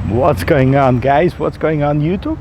What's going on, guys? What's going on, YouTube?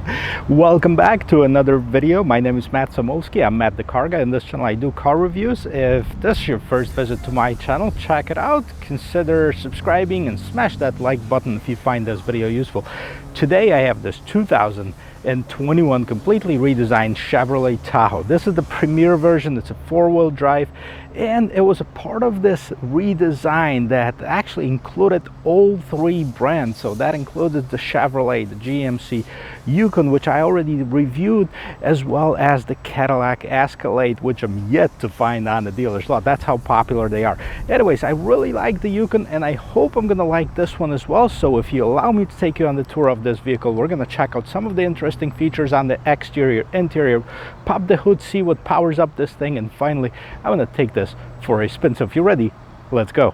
Welcome back to another video. My name is Matt Samolsky. I'm Matt the Car Guy. In this channel I do car reviews. If this is your first visit to my channel, check it out. Consider subscribing and smash that like button if you find this video useful. Today I have this 2021 completely redesigned Chevrolet Tahoe. This is the Premier version. It's a four-wheel drive, and it was a part of this redesign that actually included all three brands. So that included the Chevrolet, the GMC Yukon, which I already reviewed, as well as the Cadillac Escalade, which I'm yet to find on the dealer's lot. That's how popular they are. Anyways, I really like the Yukon, and I hope I'm gonna like this one as well. So if you allow me to take you on the tour of this vehicle, we're gonna check out some of the interesting features on the exterior, interior, pop the hood, see what powers up this thing, and finally I'm gonna take this for a spin. So if you're ready, let's go.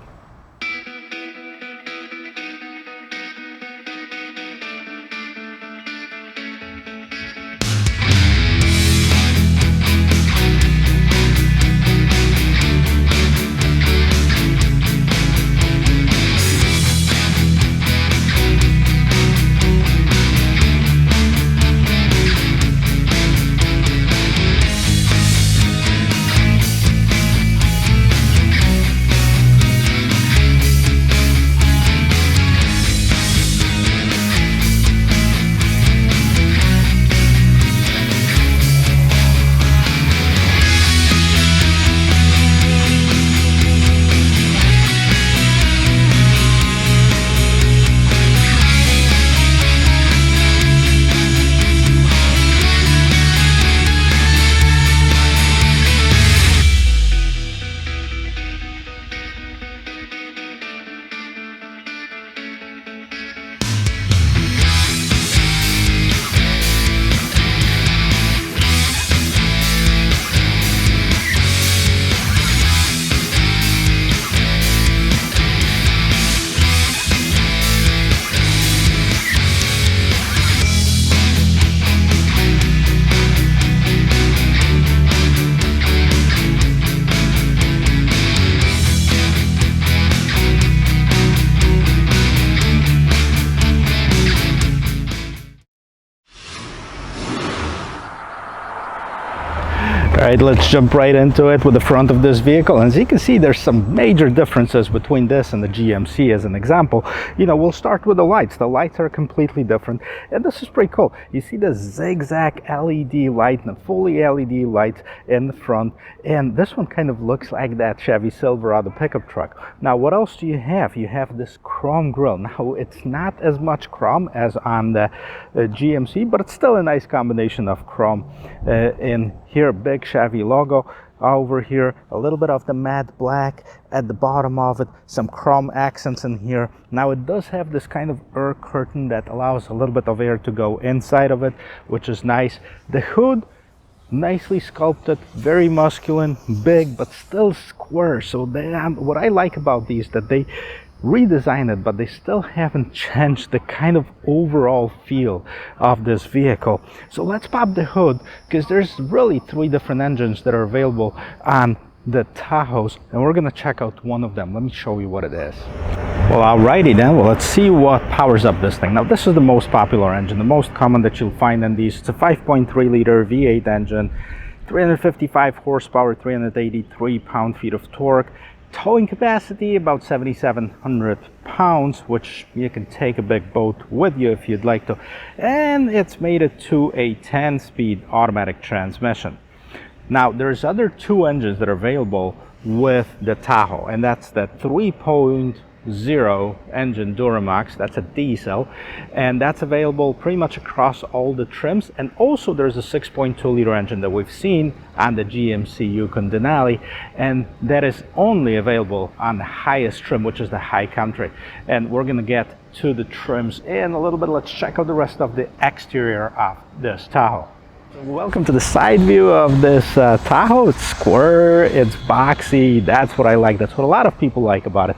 All right, let's jump right into it with the front of this vehicle. And as you can see, there's some major differences between this and the GMC. As an example, we'll start with the lights. The lights are completely different, and this is pretty cool. You see the zigzag LED light and the fully LED lights in the front, and this one kind of looks like that Chevy Silverado pickup truck. Now, what else do you have? You have this chrome grille. Now, it's not as much chrome as on the GMC, but it's still a nice combination of chrome in here. Big Chevy logo over here, a little bit of the matte black at the bottom of it, some chrome accents in here. Now it does have this kind of air curtain that allows a little bit of air to go inside of it, which is nice. The hood, nicely sculpted, very masculine, big but still square. So what I like about these, that they redesigned it, but they still haven't changed the kind of overall feel of this vehicle. So let's pop the hood, because there's really three different engines that are available on the Tahoes, and we're gonna check out one of them. Let me show you what it is. Well, alrighty then. Well, let's see what powers up this thing. Now, this is the most popular engine, the most common that you'll find in these. It's a 5.3 liter V8 engine, 355 horsepower, 383 pound-feet of torque. Towing capacity about 7,700 pounds, which you can take a big boat with you if you'd like to. And it's made it to a 10-speed automatic transmission. Now, there's other two engines that are available with the Tahoe, and that's the 3.0 engine Duramax. That's a diesel, and that's available pretty much across all the trims. And also there's a 6.2 liter engine that we've seen on the GMC Yukon Denali, and that is only available on the highest trim, which is the High Country. And we're gonna get to the trims in a little bit. Let's check out the rest of the exterior of this Tahoe. Welcome to the side view of this Tahoe. It's square, it's boxy. That's what I like. That's what a lot of people like about it.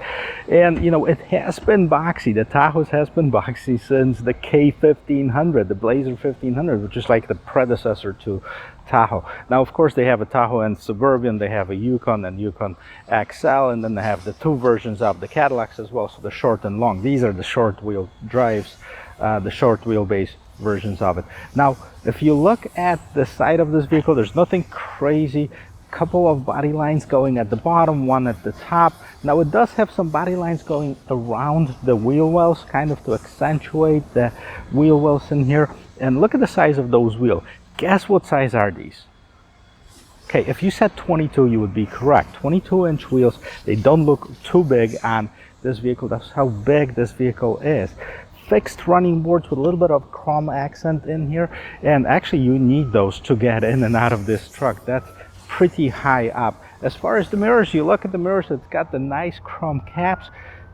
And you know, it has been boxy. The Tahoe has been boxy since the K1500, the Blazer 1500, which is like the predecessor to Tahoe. Now, of course, they have a Tahoe and Suburban, they have a Yukon and Yukon XL, and then they have the two versions of the Cadillacs as well, so the short and long. These are the short wheel drives the short wheelbase versions of it. Now, if you look at the side of this vehicle, there's nothing crazy. Couple of body lines going at the bottom, one at the top. Now it does have some body lines going around the wheel wells, kind of to accentuate the wheel wells in here. And look at the size of those wheels. Guess what size are these? Okay, if you said 22, you would be correct. 22-inch wheels. They don't look too big on this vehicle. That's how big this vehicle is. Fixed running boards with a little bit of chrome accent in here, and actually you need those to get in and out of this truck. That's pretty high up. As far as the mirrors, you look at the mirrors, it's got the nice chrome caps,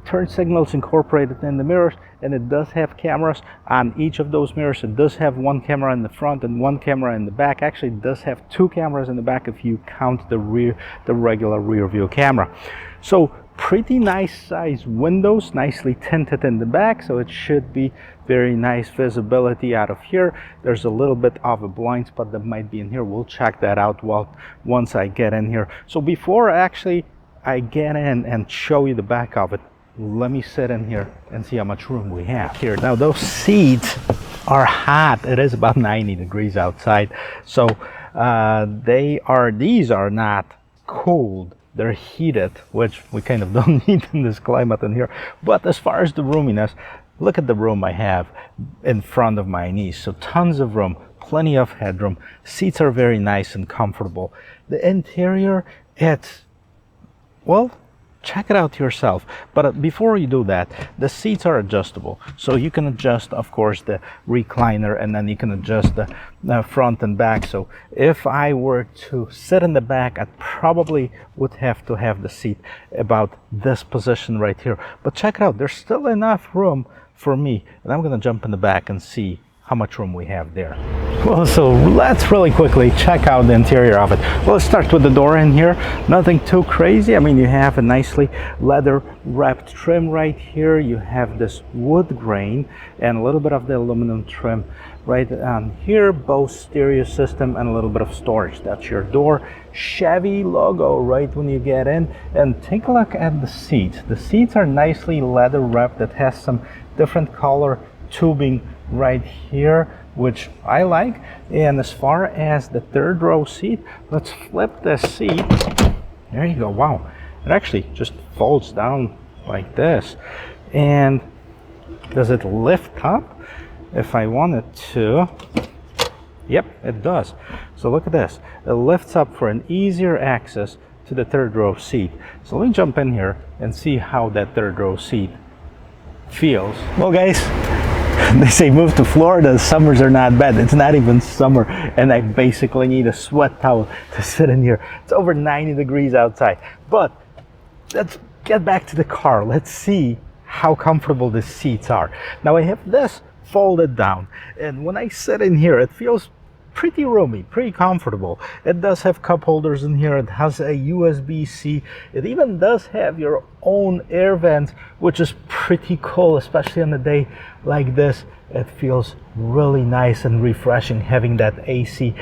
turn signals incorporated in the mirrors, and it does have cameras on each of those mirrors. It does have one camera in the front and one camera in the back. Actually, it does have two cameras in the back if you count the regular rear view camera. So pretty nice size windows, nicely tinted in the back, so it should be very nice visibility out of here. There's a little bit of a blind spot that might be in here. We'll check that out once I get in here. So before actually I get in and show you the back of it, let me sit in here and see how much room we have here. Now those seats are hot. It is about 90 degrees outside, so these are not cooled. They're heated, which we kind of don't need in this climate in here. But as far as the roominess, look at the room I have in front of my knees. So tons of room, plenty of headroom. Seats are very nice and comfortable. The interior, it's, well, check it out yourself. But before you do that, the seats are adjustable. So you can adjust, of course, the recliner, and then you can adjust the front and back. So if I were to sit in the back, I probably would have to have the seat about this position right here. But check it out, there's still enough room for me. And I'm gonna jump in the back and see how much room we have there. Well, so let's really quickly check out the interior of it. Well, let's start with the door in here. Nothing too crazy. I mean, you have a nicely leather wrapped trim right here. You have this wood grain and a little bit of the aluminum trim right on here. Bose stereo system and a little bit of storage. That's your door. Chevy logo right when you get in. And take a look at the seats. The seats are nicely leather wrapped. It has some different color tubing right here, which I like. And as far as the third row seat, let's flip the seat. There you go. Wow, it actually just folds down like this. And does it lift up if I wanted to? Yep, it does. So look at this, it lifts up for an easier access to the third row seat. So let me jump in here and see how that third row seat feels. Well guys, they say move to Florida, summers are not bad. It's not even summer, and I basically need a sweat towel to sit in here. It's over 90 degrees outside. But let's get back to the car. Let's see how comfortable the seats are. Now I have this folded down, and when I sit in here, it feels pretty roomy, pretty comfortable. It does have cup holders in here. It has a USB-C. It even does have your own air vents, which is pretty cool, especially on a day like this. It feels really nice and refreshing having that AC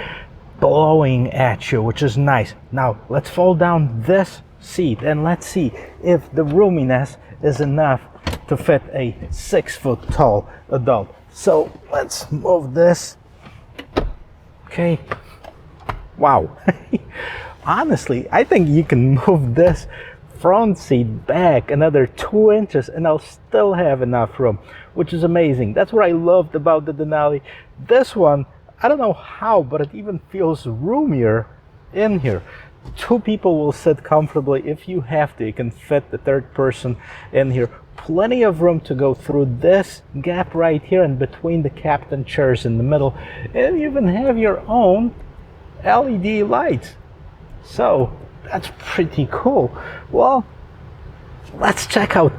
blowing at you, which is nice. Now let's fold down this seat and let's see if the roominess is enough to fit a 6 foot tall adult. So let's move this. Okay, wow. Honestly, I think you can move this front seat back another 2 inches and I'll still have enough room, which is amazing. That's what I loved about the Denali. This one, I don't know how, but it even feels roomier in here. 2 people will sit comfortably if you have to. You can fit the third person in here. Plenty of room to go through this gap right here and between the captain chairs in the middle, and you even have your own LED lights. So that's pretty cool. Well, let's check out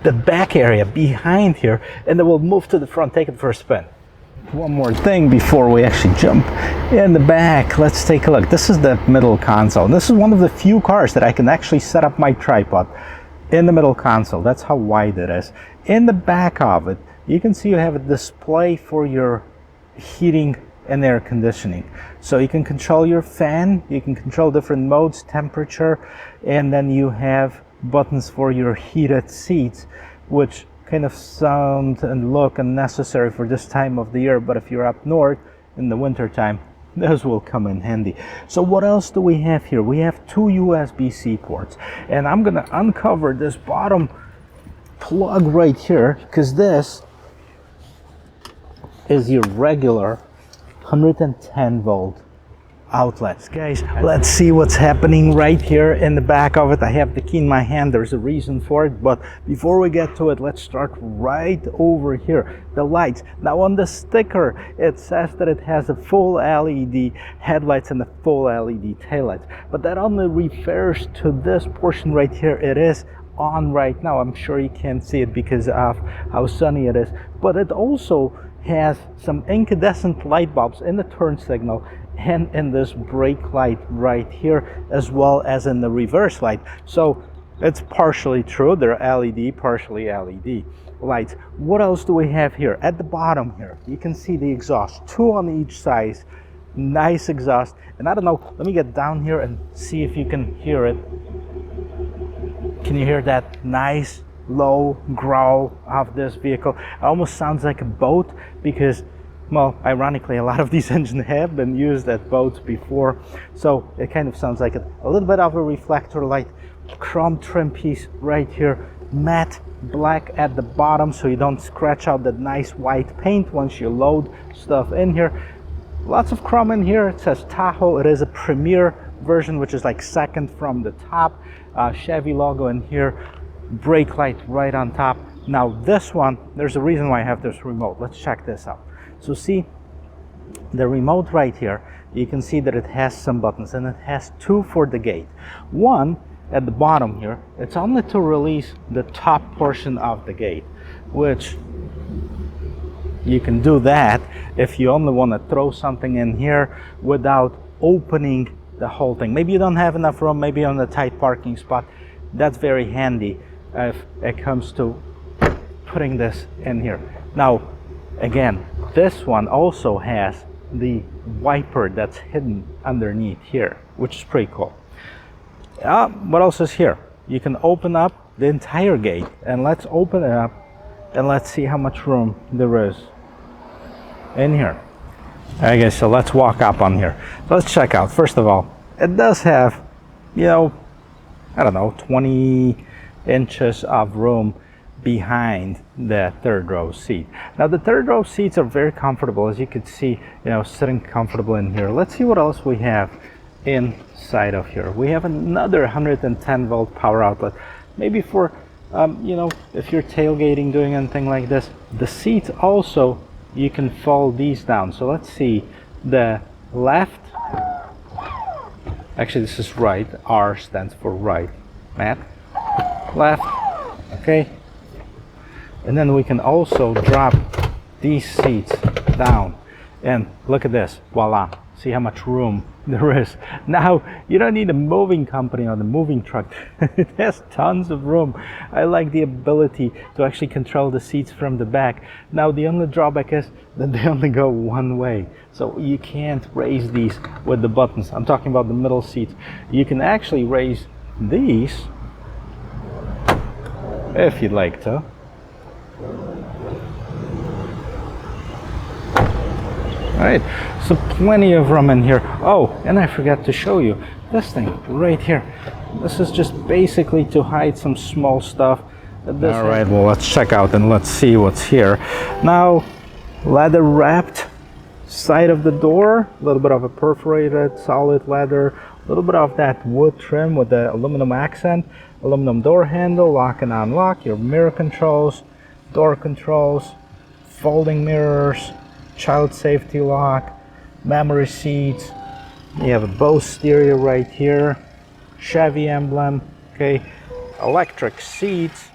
the back area behind here, and then we'll move to the front. Take it for a spin. One more thing before we actually jump in the back. Let's take a look. This is the middle console. This is one of the few cars that I can actually set up my tripod in the middle console. That's how wide it is. In the back of it, you can see you have a display for your heating and air conditioning. So you can control your fan, you can control different modes, temperature, and then you have buttons for your heated seats, which kind of sound and look unnecessary for this time of the year, but if you're up north in the winter time, those will come in handy. So what else do we have here? We have two USB-C ports, and I'm gonna uncover this bottom plug right here, because this is your regular 110 volt outlets. Guys, let's see what's happening right here in the back of it. I have the key in my hand. There's a reason for it, but before we get to it, let's start right over here. The lights. Now on the sticker, it says that it has a full LED headlights and a full LED taillights, but that only refers to this portion right here. It is on right now. I'm sure you can't see it because of how sunny it is, but it also has some incandescent light bulbs in the turn signal and in this brake light right here, as well as in the reverse light. So it's partially true, they're LED, partially LED lights. What else do we have here? At the bottom here, you can see the exhaust, two on each side. Nice exhaust. And I don't know, let me get down here and see if you can hear it. Can you hear that nice low growl of this vehicle? It almost sounds like a boat because, well, ironically, a lot of these engines have been used at boats before, so it kind of sounds like it. A little bit of a reflector light, chrome trim piece right here, matte black at the bottom so you don't scratch out that nice white paint once you load stuff in here. Lots of chrome in here. It says Tahoe. It is a Premier version, which is like second from the top. Chevy logo in here, brake light right on top. Now this one, there's a reason why I have this remote. Let's check this out. So see the remote right here, you can see that it has some buttons, and it has two for the gate. One at the bottom here, it's only to release the top portion of the gate, which you can do that if you only want to throw something in here without opening the whole thing. Maybe you don't have enough room, maybe on a tight parking spot. That's very handy if it comes to putting this in here. Now again, this one also has the wiper that's hidden underneath here, which is pretty cool. What else is here? You can open up the entire gate, and let's open it up and let's see how much room there is in here. Okay, so let's walk up on here. Let's check out. First of all, it does have, you know, I don't know, 20 inches of room behind the third row seat. Now the third row seats are very comfortable, as you can see, you know, sitting comfortable in here. Let's see what else we have inside of here. We have another 110 volt power outlet, maybe for you know, if you're tailgating, doing anything like this. The seats also, you can fold these down. So let's see, the left, actually this is right, R stands for right, Matt, left, okay. And then we can also drop these seats down, and look at this, voila, see how much room there is. Now you don't need a moving company or the moving truck. It has tons of room. I like the ability to actually control the seats from the back. Now the only drawback is that they only go one way, so you can't raise these with the buttons. I'm talking about the middle seats. You can actually raise these if you'd like to. All right, so plenty of room in here. Oh, and I forgot to show you this thing right here. This is just basically to hide some small stuff. All right, well, let's check out and let's see what's here. Now, leather wrapped side of the door, a little bit of a perforated solid leather, a little bit of that wood trim with the aluminum accent, aluminum door handle, lock and unlock, your mirror controls, door controls, folding mirrors, child safety lock, memory seats. You have a Bose stereo right here, Chevy emblem, okay, electric seats,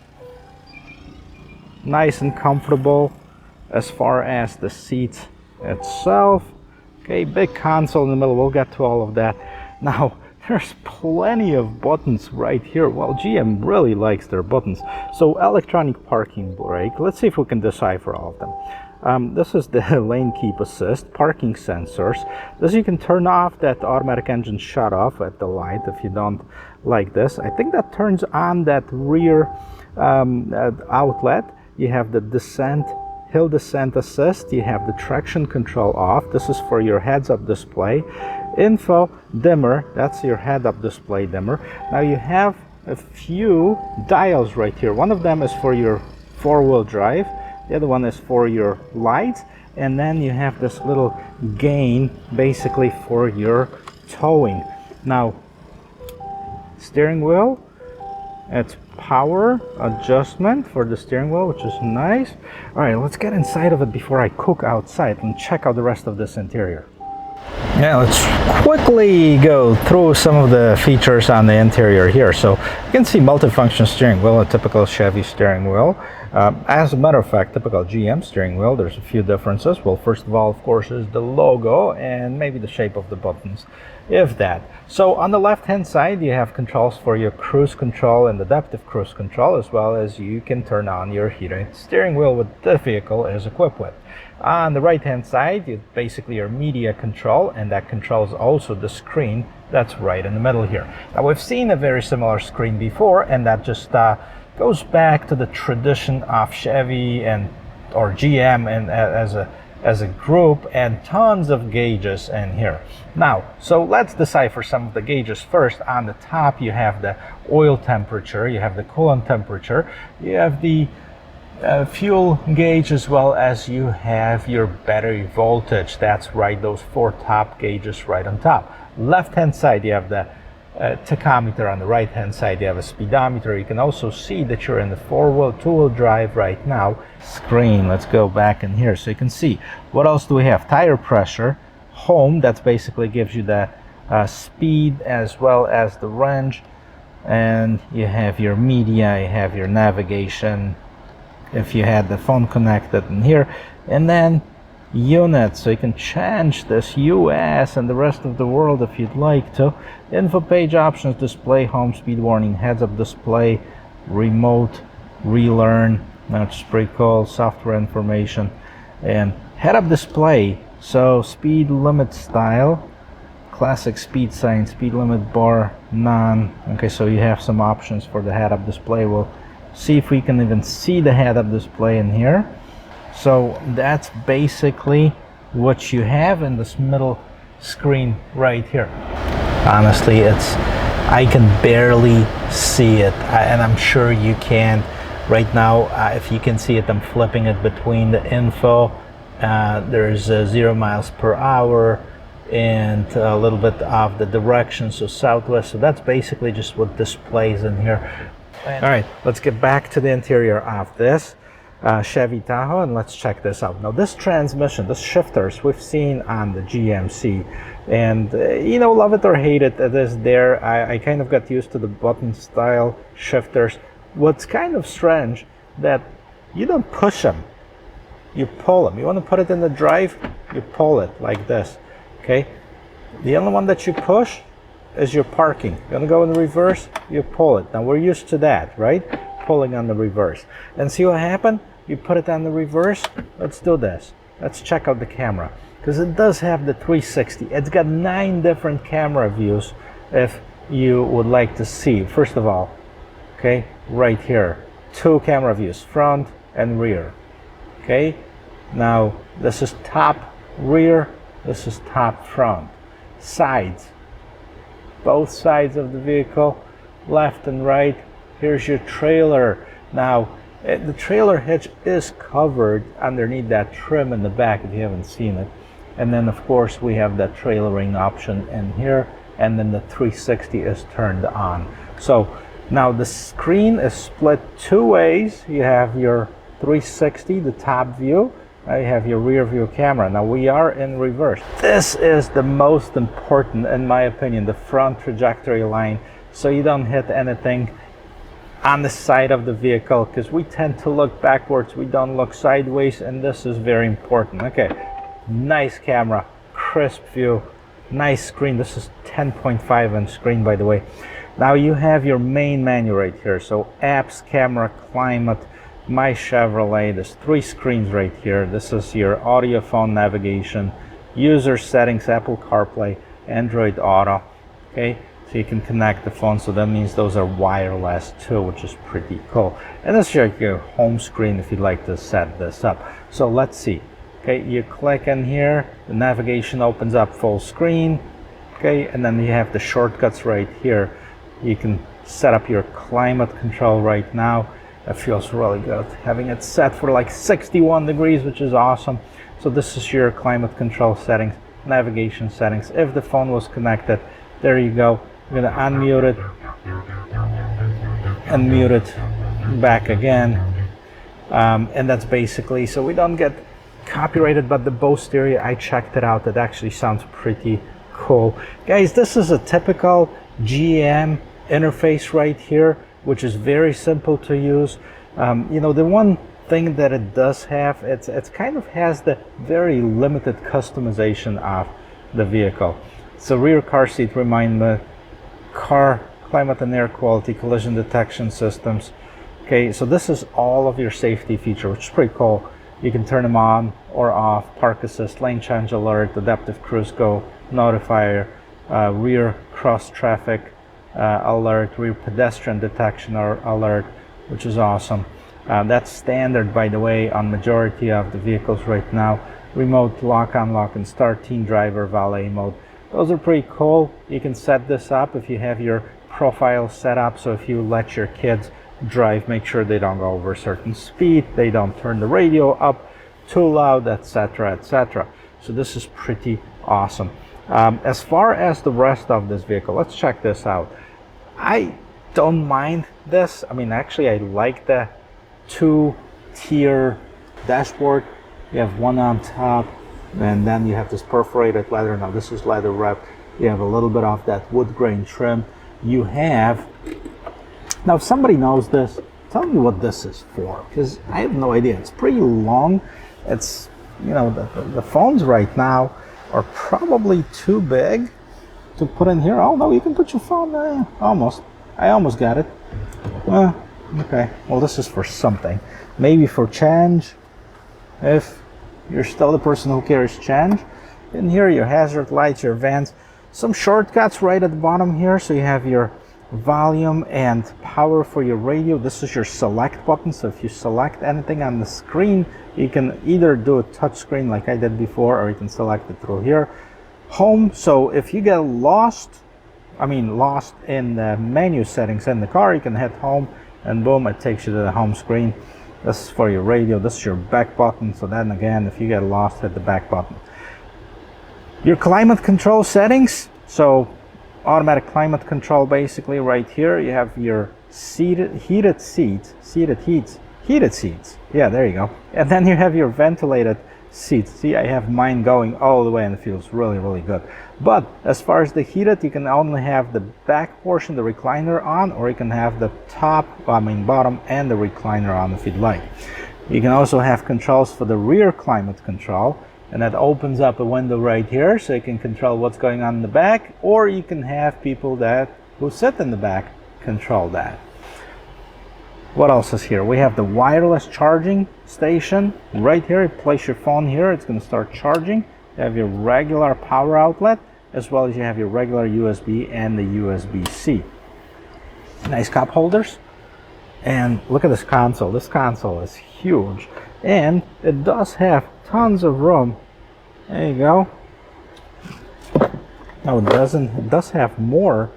nice and comfortable as far as the seats itself. Okay, big console in the middle, we'll get to all of that. Now there's plenty of buttons right here. Well, GM really likes their buttons. So electronic parking brake, let's see if we can decipher all of them. This is the lane keep assist, parking sensors. This you can turn off that automatic engine shut off at the light if you don't like this. I think that turns on that rear outlet. you have the hill descent assist, you have the traction control off. This is for your heads-up display. Info dimmer, that's your head-up display dimmer. Now you have a few dials right here. One of them is for your four-wheel drive, the other one is for your lights, and then you have this little gain basically for your towing. Now, steering wheel, it's power adjustment for the steering wheel, which is nice. All right, let's get inside of it before I cook outside and check out the rest of this interior. Now let's quickly go through some of the features on the interior here. So you can see multifunction steering wheel, a typical Chevy steering wheel. As a matter of fact, typical GM steering wheel, there's a few differences. Well, first of all, of course, is the logo and maybe the shape of the buttons, if that. So on the left-hand side, you have controls for your cruise control and adaptive cruise control, as well as you can turn on your heated steering wheel, with the vehicle is equipped with. On the right-hand side, you basically your media control, and that controls also the screen that's right in the middle here. Now, we've seen a very similar screen before, and that just goes back to the tradition of Chevy or GM and as a group, and tons of gauges in here. Now, so let's decipher some of the gauges first. On the top, you have the oil temperature, you have the coolant temperature, you have the fuel gauge, as well as you have your battery voltage. That's right, those four top gauges right on top. Left hand side, you have the tachometer. On the right hand side, you have a speedometer. You can also see that you're in the two-wheel drive right now. Screen, let's go back in here so you can see what else do we have. Tire pressure, home, that's basically gives you the speed as well as the range, and you have your media, you have your navigation if you had the phone connected in here, and then units, so you can change this US and the rest of the world if you'd like to. Info page options, display, home, speed warning, heads-up display, remote, relearn, that's pretty cool, software information, and head-up display, so speed limit style, classic speed sign, speed limit bar, none. Okay, so you have some options for the head-up display. We'll see if we can even see the head-up display in here. So that's basically what you have in this middle screen right here. Honestly, I can barely see it, and I'm sure you can right now. If you can see it, I'm flipping it between the info. There's 0 miles per hour and a little bit of the direction, so southwest. So that's basically just what displays in here. All right, let's get back to the interior of this Chevy Tahoe, and let's check this out. Now, this transmission, this shifters, we've seen on the GMC, and you know, love it or hate it, it is there. I kind of got used to the button style shifters. What's kind of strange that you don't push them, you pull them. You want to put it in the drive, you pull it like this. Okay, the only one that you push is your parking. You want to go in reverse, you pull it. Now, we're used to that, right? Pulling on the reverse. And see what happened? You put it on the reverse. Let's do this. Let's check out the camera, because it does have the 360. It's got 9 different camera views if you would like to see. First of all, okay, right here, 2 camera views, front and rear. Okay, now this is top rear, this is top front. Sides, both sides of the vehicle, left and right. Here's your trailer. Now, the trailer hitch is covered underneath that trim in the back if you haven't seen it. And then, of course, we have that trailering option in here, and then the 360 is turned on. So now the screen is split 2 ways. You have your 360, the top view. You have your rear view camera. Now, we are in reverse. This is the most important, in my opinion, the front trajectory line, so you don't hit anything on the side of the vehicle, because we tend to look backwards, we don't look sideways, and this is very important. Okay, nice camera, crisp view, nice screen. This is 10.5 inch screen, by the way. Now you have your main menu right here, so apps, camera, climate, my Chevrolet. There's 3 screens right here. This is your audio, phone, navigation, user settings, Apple CarPlay, Android Auto. Okay, So you can connect the phone, so that means those are wireless too, which is pretty cool. And this is your home screen if you'd like to set this up. So let's see. Okay, you click in here, the navigation opens up full screen. Okay, and then you have the shortcuts right here. You can set up your climate control right now. It feels really good. Having it set for like 61 degrees, which is awesome. So this is your climate control settings, navigation settings. If the phone was connected, there you go. I'm gonna unmute it and mute it back again. And that's basically, so we don't get copyrighted, but the Bose stereo, I checked it out. It actually sounds pretty cool. Guys, this is a typical GM interface right here, which is very simple to use. You know, the one thing that it does have, it's kind of has the very limited customization of the vehicle. So rear car seat refinement, car climate and air quality, collision detection systems. Okay, so this is all of your safety feature, which is pretty cool. You can turn them on or off, park assist, lane change alert, adaptive cruise go notifier, rear cross traffic alert, rear pedestrian detection or alert, which is awesome. That's standard, by the way, on majority of the vehicles right now. Remote lock, unlock, and start, teen driver, valet mode. Those are pretty cool. You can set this up if you have your profile set up. So if you let your kids drive, make sure they don't go over a certain speed, they don't turn the radio up too loud, etc., etc. So this is pretty awesome. As far as the rest of this vehicle, let's check this out. I don't mind this. I mean, actually, I like the two-tier dashboard. You have one on top, and then you have this perforated leather. Now this is leather wrapped. You have a little bit of that wood grain trim. You have, now if somebody knows this, tell me what this is for, because I have no idea. It's pretty long. It's, you know, the phones right now are probably too big to put in here. Oh no, you can put your phone there. Almost. I almost got it. Okay. Well, this is for something. Maybe for change, if you're still the person who carries change. In here, your hazard lights, your vents, some shortcuts right at the bottom here. So you have your volume and power for your radio. This is your select button. So if you select anything on the screen, you can either do a touch screen like I did before, or you can select it through here. Home. So if you get lost in the menu settings in the car, you can hit home and boom, it takes you to the home screen. This is for your radio. This is your back button. So then again, if you get lost, hit the back button. Your climate control settings. So automatic climate control, basically right here. You have your heated seats. Yeah, there you go. And then you have your ventilated seats. See, I have mine going all the way and it feels really, really good. But as far as the heated, you can only have the back portion, the recliner on, or you can have the bottom and the recliner on if you'd like. You can also have controls for the rear climate control, and that opens up a window right here so you can control what's going on in the back, or you can have people who sit in the back control that. What else is here? We have the wireless charging station right here. You place your phone here, it's going to start charging. You have your regular power outlet, as well as you have your regular USB and the USB-C. Nice cup holders. And look at this console. This console is huge. And it does have tons of room. There you go. No, it doesn't. It does have more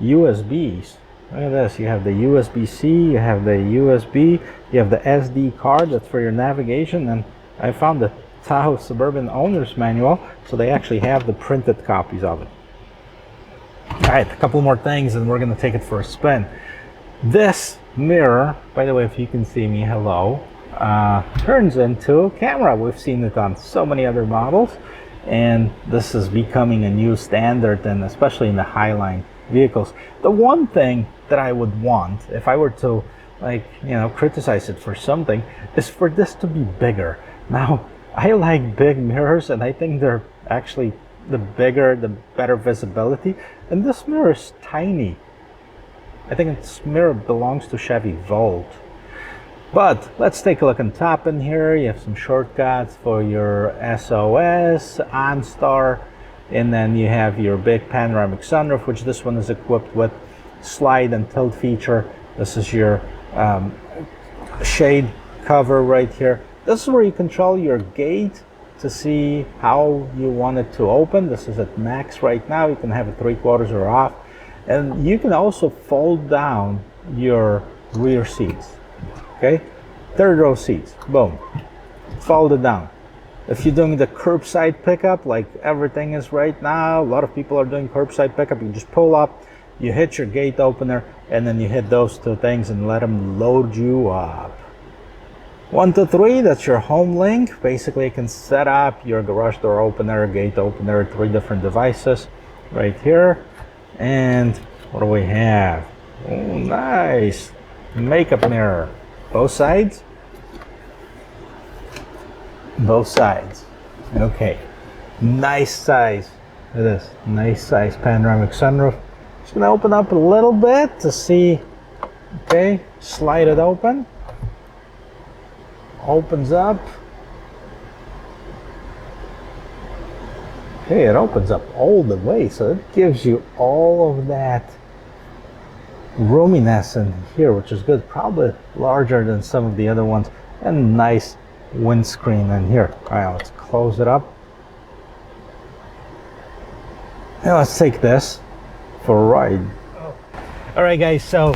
USBs. Look at this. You have the USB-C, you have the USB, you have the SD card, that's for your navigation, and I found the Tahoe Suburban Owner's Manual, so they actually have the printed copies of it. Alright, a couple more things and we're going to take it for a spin. This mirror, by the way, if you can see me, hello, turns into a camera. We've seen it on so many other models, and this is becoming a new standard, and especially in the Highline vehicles. The one thing that I would want, if I were to, like, you know, criticize it for something, is for this to be bigger. Now, I like big mirrors, and I think they're actually, the bigger, the better visibility. And this mirror is tiny. I think this mirror belongs to Chevy Volt. But let's take a look on top in here. You have some shortcuts for your SOS, OnStar, And then you have your big panoramic sunroof, which this one is equipped with slide and tilt feature. This is your shade cover right here. This is where you control your gate to see how you want it to open. This is at max right now. You can have it 3/4 or off. And you can also fold down your rear seats. Okay, third row seats, boom, fold it down. If you're doing the curbside pickup, like everything is right now, a lot of people are doing curbside pickup. You just pull up, you hit your gate opener, and then you hit those two things and let them load you up. 1 to 3, that's your home link. Basically, you can set up your garage door opener, gate opener, 3 different devices right here. And what do we have? Oh, nice makeup mirror. Both sides? Both sides. Okay. Nice size. Look at this. Nice size panoramic sunroof. Just gonna open up a little bit to see. Okay. Slide it open. Opens up. Okay, it opens up all the way, so it gives you all of that roominess in here, which is good. Probably larger than some of the other ones, and nice windscreen in here. All right, let's close it up. Now let's take this for a ride. All right, guys, so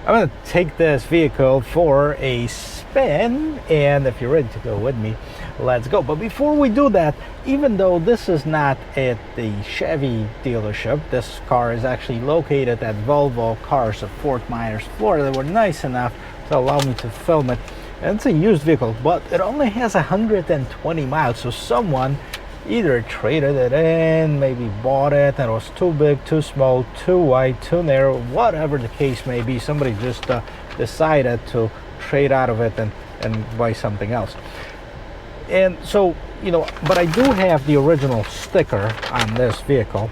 I'm gonna take this vehicle for a spin, and if you're ready to go with me, let's go. But before we do that, even though this is not at the Chevy dealership, this car is actually located at Volvo Cars of Fort Myers, Florida. They were nice enough to allow me to film it. And it's a used vehicle, but it only has 120 miles, so someone either traded it in, maybe bought it and it was too big, too small, too wide, too narrow, whatever the case may be. Somebody just decided to trade out of it and buy something else. And so, you know, but I do have the original sticker on this vehicle,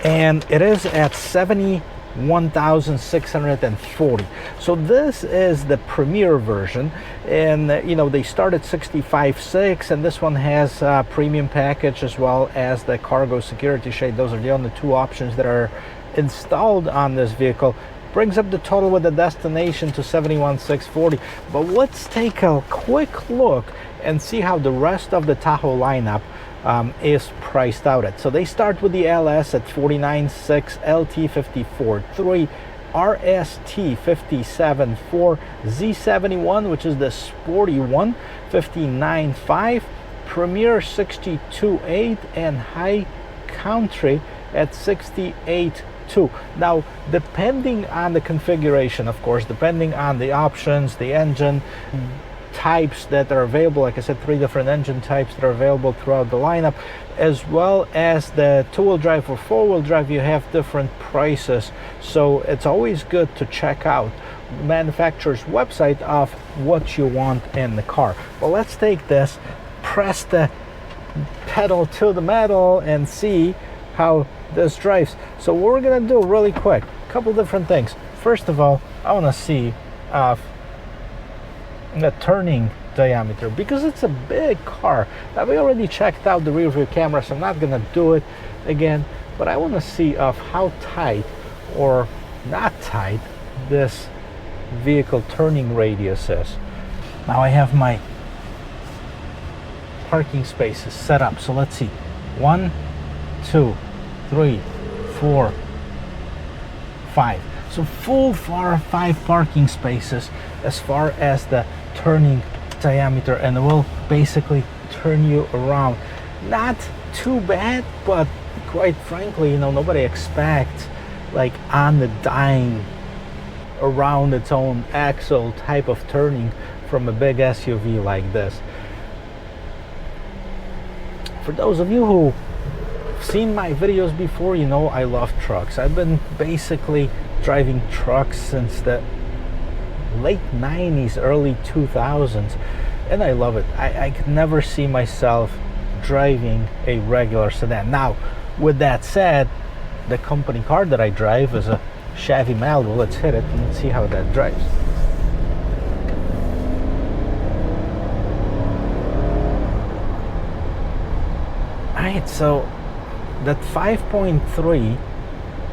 and it is at 71,640. So this is the Premier version, and you know, they start at 65.6, and this one has a premium package as well as the cargo security shade. Those are the only 2 options that are installed on this vehicle. Brings up the total with the destination to 71,640. But let's take a quick look and see how the rest of the Tahoe lineup is priced out at. So they start with the LS at 49.6, LT 54.3, RST 57.4, Z71, which is the sporty one, 59.5, Premier 62.8, and High Country at 68.2. Now, depending on the configuration, of course, depending on the options, the engine types that are available, like I said, 3 different engine types that are available throughout the lineup, as well as the 2-wheel drive or 4-wheel drive, you have different prices. So it's always good to check out manufacturer's website of what you want in the car. Well, let's take this, press the pedal to the metal, and see how this drives. So what we're gonna do really quick, a couple different things. First of all, I want to see the turning diameter, because it's a big car. Now, we already checked out the rear view camera, so I'm not gonna do it again, but I want to see of how tight or not tight this vehicle turning radius is. Now I have my parking spaces set up, so let's see. 1, 2, 3, 4, 5. So full 5 parking spaces as far as the turning diameter, and it will basically turn you around. Not too bad, but quite frankly, you know, nobody expects like on the dime around its own axle type of turning from a big SUV like this. For those of you who seen my videos before, you know I love trucks. I've been basically driving trucks since the late 90s, early 2000s, and I love it. I could never see myself driving a regular sedan. Now, with that said, the company car that I drive is a Chevy Malibu. Let's hit it and see how that drives. Alright, so that 5.3,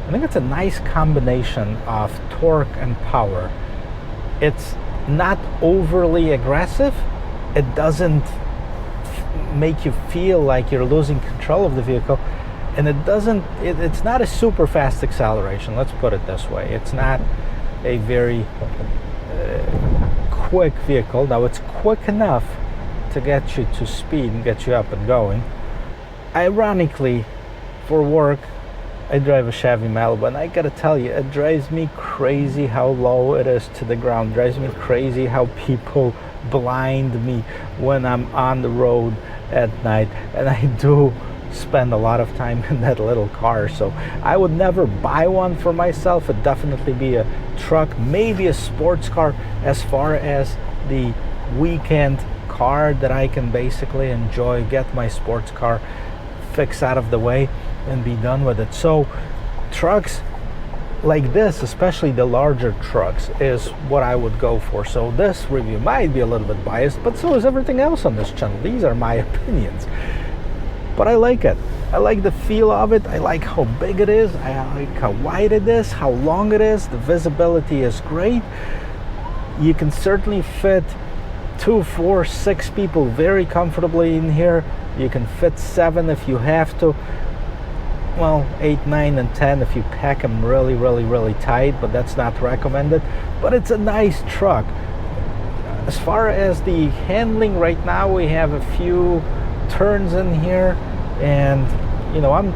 I think it's a nice combination of torque and power. It's not overly aggressive. It doesn't make you feel like you're losing control of the vehicle, and it's not a super fast acceleration, let's put it this way. It's not a very quick vehicle. Now, it's quick enough to get you to speed and get you up and going. Ironically, for work, I drive a Chevy Malibu, and I gotta tell you, it drives me crazy how low it is to the ground. It drives me crazy how people blind me when I'm on the road at night, and I do spend a lot of time in that little car. So I would never buy one for myself. It'd definitely be a truck, maybe a sports car, as far as the weekend car that I can basically enjoy, get my sports car fix out of the way and be done with it. So trucks like this, especially the larger trucks, is what I would go for. So this review might be a little bit biased, but so is everything else on this channel. These are my opinions, but I like it. I like the feel of it. I like how big it is. I like how wide it is, how long it is. The visibility is great. You can certainly fit 2, 4, 6 people very comfortably in here. You can fit 7 if you have to. Well, 8, 9, and 10 if you pack them really, really, really tight, but that's not recommended. But it's a nice truck. As far as the handling right now, we have a few turns in here, and you know, I'm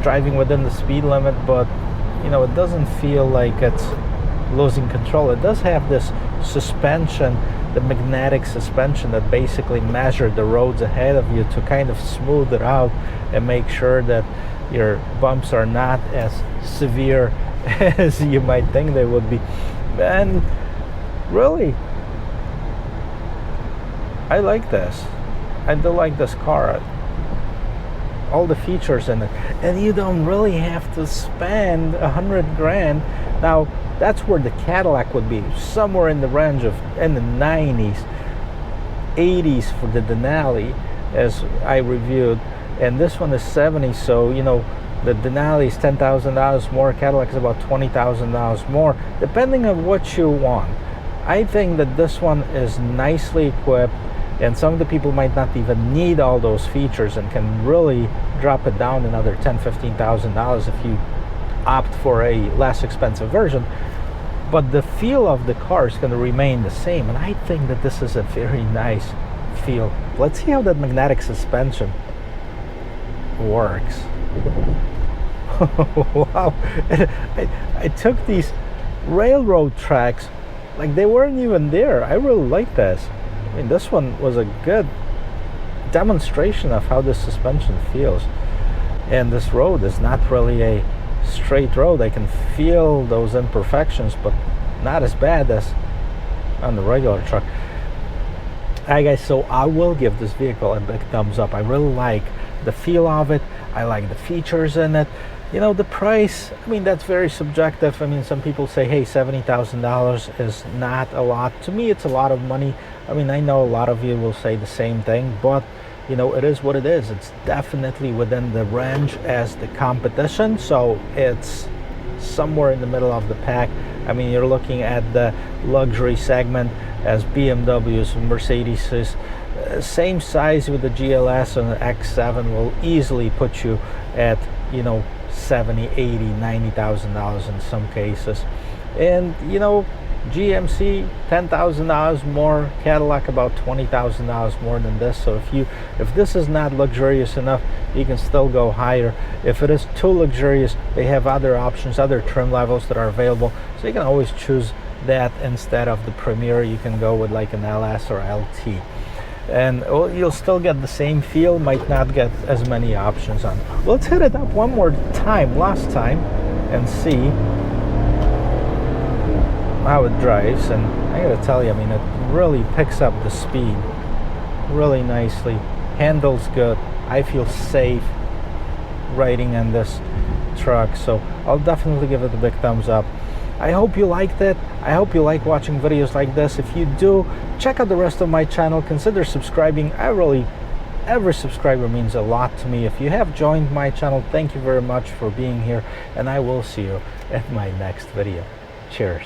driving within the speed limit, but you know, it doesn't feel like it's losing control. It does have this suspension, the magnetic suspension, that basically measure the roads ahead of you to kind of smooth it out and make sure that your bumps are not as severe as you might think they would be. And really, I like this. I do like this car. All the features in it, and you don't really have to spend $100 grand. Now, that's where the Cadillac would be, somewhere in the range of in the 90s, 80s for the Denali, as I reviewed, and this one is 70. So you know, the Denali is $10,000 more, Cadillac is about $20,000 more, depending on what you want. I think that this one is nicely equipped, and some of the people might not even need all those features and can really drop it down another $10,000-$15,000 if you opt for a less expensive version. But the feel of the car is going to remain the same, and I think that this is a very nice feel. Let's see how that magnetic suspension works. Wow, I took these railroad tracks like they weren't even there. I really like this. I mean, this one was a good demonstration of how this suspension feels. And this road is not really a straight road. I can feel those imperfections, but not as bad as on the regular truck. Alright guys, so I will give this vehicle a big thumbs up. I really like the feel of it. I like the features in it. You know, the price, I mean, that's very subjective. I mean, some people say, hey, $70,000 is not a lot. To me, it's a lot of money. I mean, I know a lot of you will say the same thing, but you know, it is what it is. It's definitely within the range as the competition, so it's somewhere in the middle of the pack. I mean, you're looking at the luxury segment as BMWs, Mercedes, same size with the GLS, and the X7 will easily put you at, you know, $70,000, $80,000, $90,000 in some cases. And you know, GMC $10,000 more, Cadillac about $20,000 more than this. So if this is not luxurious enough, you can still go higher. If it is too luxurious, they have other options, other trim levels that are available, so you can always choose that instead of the Premier. You can go with like an LS or LT, and well, you'll still get the same feel, might not get as many options on. Let's hit it up one more time, last time, and see how it drives. And I gotta tell you, I mean, it really picks up the speed really nicely, handles good. I feel safe riding in this truck, so I'll definitely give it a big thumbs up. I hope you liked it. I hope you like watching videos like this. If you do, check out the rest of my channel, consider subscribing. I really Every subscriber means a lot to me. If you have joined my channel, thank you very much for being here, and I will see you in my next video. Cheers.